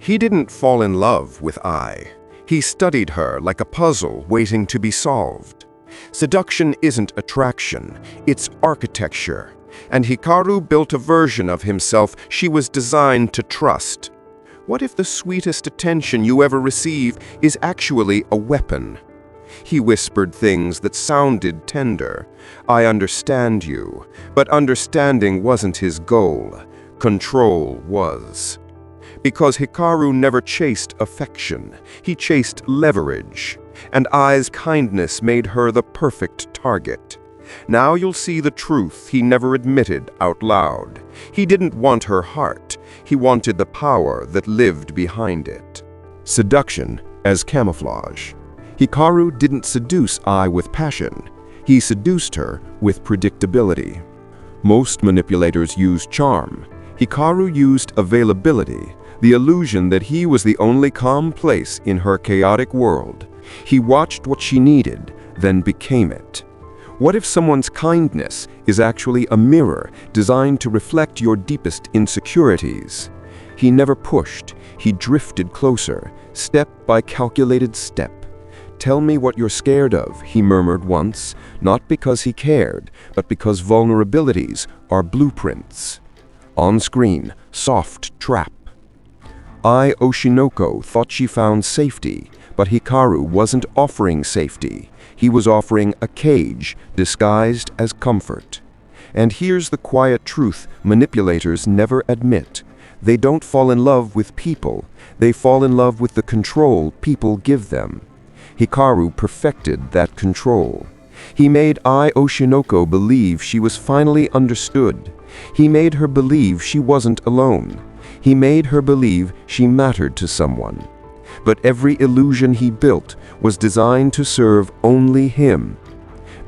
He didn't fall in love with Ai. He studied her like a puzzle waiting to be solved. Seduction isn't attraction, it's architecture. And Hikaru built a version of himself she was designed to trust. What if the sweetest attention you ever receive is actually a weapon? He whispered things that sounded tender. I understand you, but understanding wasn't his goal. Control was. Because Hikaru never chased affection, he chased leverage, and Ai's kindness made her the perfect target. Now you'll see the truth he never admitted out loud. He didn't want her heart, he wanted the power that lived behind it. Seduction as camouflage. Hikaru didn't seduce Ai with passion, he seduced her with predictability. Most manipulators use charm. Hikaru used availability, the illusion that he was the only calm place in her chaotic world. He watched what she needed, then became it. What if someone's kindness is actually a mirror designed to reflect your deepest insecurities? He never pushed, he drifted closer, step by calculated step. Tell me what you're scared of, he murmured once, not because he cared, but because vulnerabilities are blueprints. On screen, soft trap. Oshinoko thought she found safety, but Hikaru wasn't offering safety. He was offering a cage disguised as comfort. And here's the quiet truth manipulators never admit. They don't fall in love with people. They fall in love with the control people give them. Hikaru perfected that control. He made Oshinoko believe she was finally understood. He made her believe she wasn't alone. He made her believe she mattered to someone. But every illusion he built was designed to serve only him.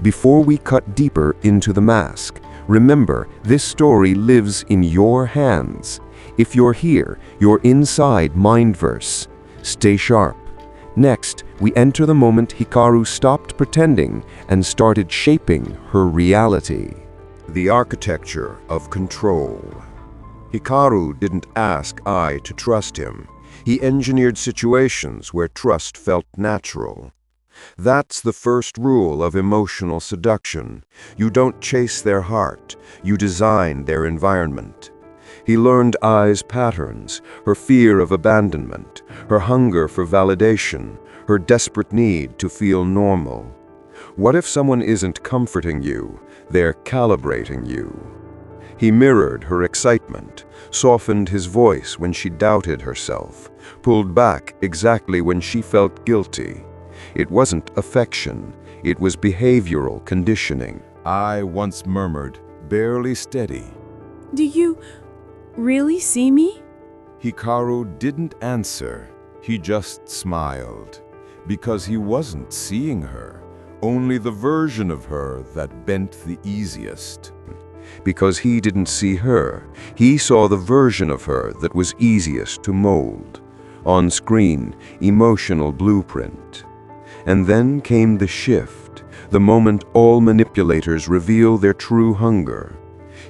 Before we cut deeper into the mask, remember, this story lives in your hands. If you're here, you're inside MindVerse. Stay sharp. Next, we enter the moment Hikaru stopped pretending and started shaping her reality. The architecture of control. Hikaru didn't ask Ai to trust him. He engineered situations where trust felt natural. That's the first rule of emotional seduction. You don't chase their heart, you design their environment. He learned Ai's patterns, her fear of abandonment, her hunger for validation, her desperate need to feel normal. What if someone isn't comforting you, they're calibrating you? He mirrored her excitement, softened his voice when she doubted herself, pulled back exactly when she felt guilty. It wasn't affection, it was behavioral conditioning. I once murmured, barely steady. Do you really see me? Hikaru didn't answer, he just smiled. Because he wasn't seeing her, only the version of her that bent the easiest. Because he didn't see her, he saw the version of her that was easiest to mold. On screen, emotional blueprint. And then came the shift, the moment all manipulators reveal their true hunger.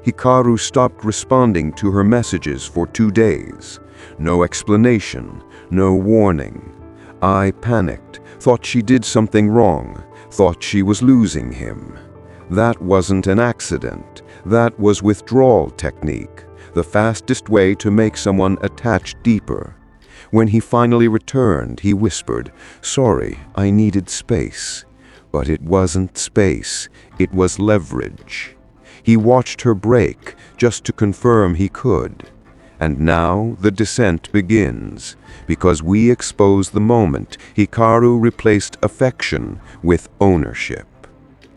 Hikaru stopped responding to her messages for 2 days. No explanation, no warning. I panicked, thought she did something wrong, thought she was losing him. That wasn't an accident. That was withdrawal technique, the fastest way to make someone attach deeper. When he finally returned, he whispered, "Sorry, I needed space." But it wasn't space, it was leverage. He watched her break just to confirm he could. And now the descent begins, because we expose the moment Hikaru replaced affection with ownership.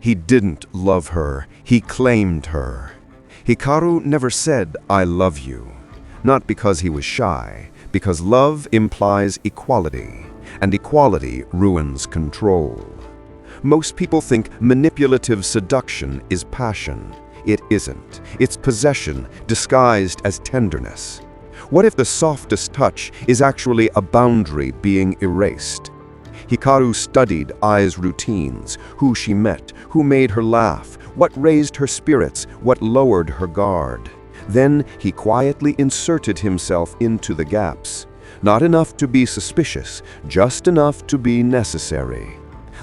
He didn't love her, he claimed her. Hikaru never said, "I love you." Not because he was shy, because love implies equality, and equality ruins control. Most people think manipulative seduction is passion. It isn't. It's possession disguised as tenderness. What if the softest touch is actually a boundary being erased? Hikaru studied Ai's routines, who she met, who made her laugh, what raised her spirits, what lowered her guard. Then he quietly inserted himself into the gaps. Not enough to be suspicious, just enough to be necessary.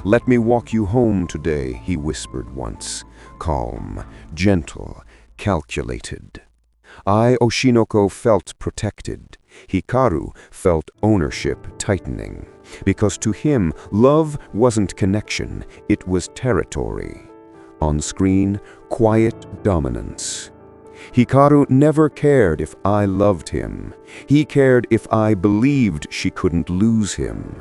"Let me walk you home today," he whispered once. Calm, gentle, calculated. Oshinoko felt protected. Hikaru felt ownership tightening. Because to him, love wasn't connection, it was territory. On screen, quiet dominance. Hikaru never cared if I loved him. He cared if I believed she couldn't lose him.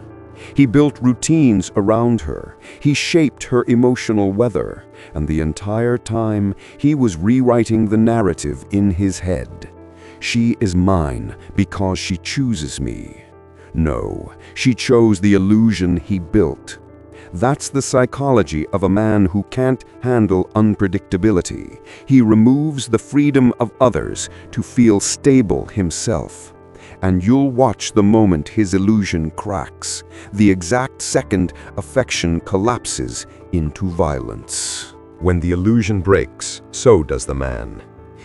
He built routines around her. He shaped her emotional weather. And the entire time, he was rewriting the narrative in his head. She is mine because she chooses me. No, she chose the illusion he built. That's the psychology of a man who can't handle unpredictability. He removes the freedom of others to feel stable himself. And you'll watch the moment his illusion cracks, the exact second affection collapses into violence. When the illusion breaks, so does the man.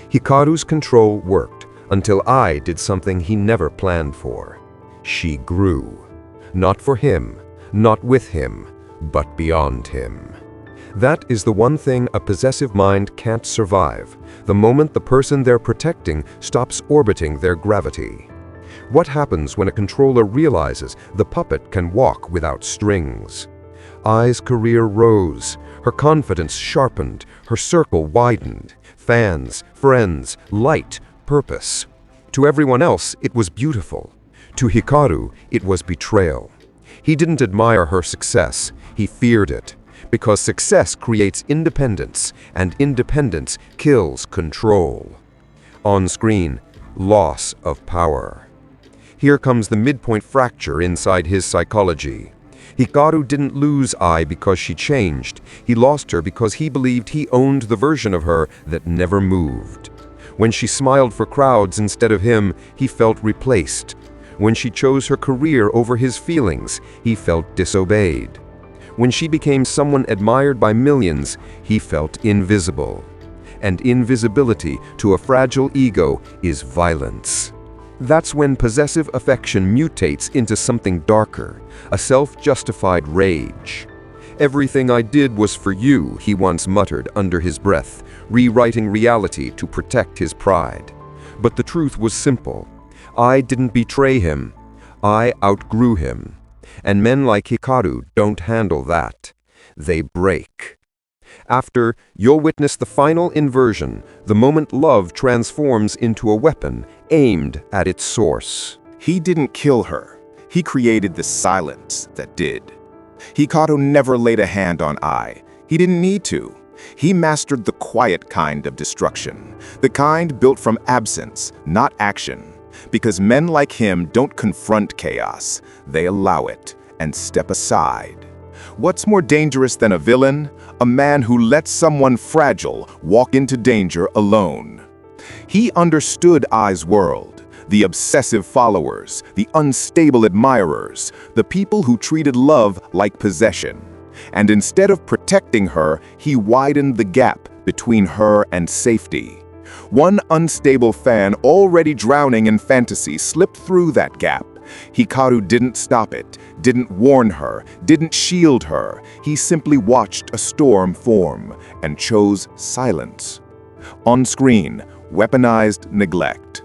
Hikaru's control worked until I did something he never planned for. She grew. Not for him, not with him, but beyond him. That is the one thing a possessive mind can't survive, the moment the person they're protecting stops orbiting their gravity. What happens when a controller realizes the puppet can walk without strings? Ai's career rose, her confidence sharpened, her circle widened. Fans, friends, light, purpose. To everyone else, it was beautiful. To Hikaru, it was betrayal. He didn't admire her success, he feared it. Because success creates independence, and independence kills control. On screen, loss of power. Here comes the midpoint fracture inside his psychology. Hikaru didn't lose Ai because she changed. He lost her because he believed he owned the version of her that never moved. When she smiled for crowds instead of him, he felt replaced. When she chose her career over his feelings, he felt disobeyed. When she became someone admired by millions, he felt invisible. And invisibility to a fragile ego is violence. That's when possessive affection mutates into something darker, a self-justified rage. "Everything I did was for you," he once muttered under his breath, rewriting reality to protect his pride. But the truth was simple. I didn't betray him. I outgrew him. And men like Hikaru don't handle that. They break. After, you'll witness the final inversion, the moment love transforms into a weapon aimed at its source. He didn't kill her. He created the silence that did. Hikaru never laid a hand on Ai. He didn't need to. He mastered the quiet kind of destruction, the kind built from absence, not action. Because men like him don't confront chaos, they allow it and step aside. What's more dangerous than a villain? A man who lets someone fragile walk into danger alone. He understood Ai's world, the obsessive followers, the unstable admirers, the people who treated love like possession. And instead of protecting her, he widened the gap between her and safety. One unstable fan already drowning in fantasy slipped through that gap. Hikaru didn't stop it, didn't warn her, didn't shield her. He simply watched a storm form and chose silence. On screen, weaponized neglect.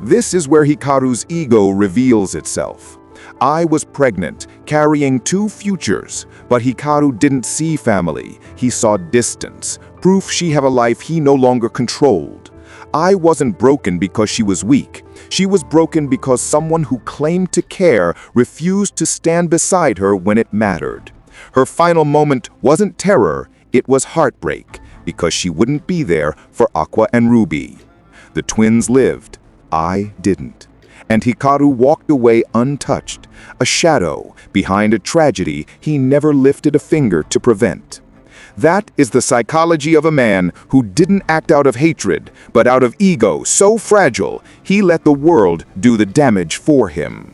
This is where Hikaru's ego reveals itself. Ai was pregnant, carrying 2 futures, but Hikaru didn't see family. He saw distance, proof she had a life he no longer controlled. Ai wasn't broken because she was weak. She was broken because someone who claimed to care refused to stand beside her when it mattered. Her final moment wasn't terror, it was heartbreak, because she wouldn't be there for Aqua and Ruby. The twins lived, Ai didn't. And Hikaru walked away untouched, a shadow behind a tragedy he never lifted a finger to prevent. That is the psychology of a man who didn't act out of hatred, but out of ego so fragile, he let the world do the damage for him.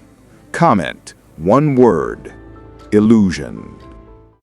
Comment, one word, illusion.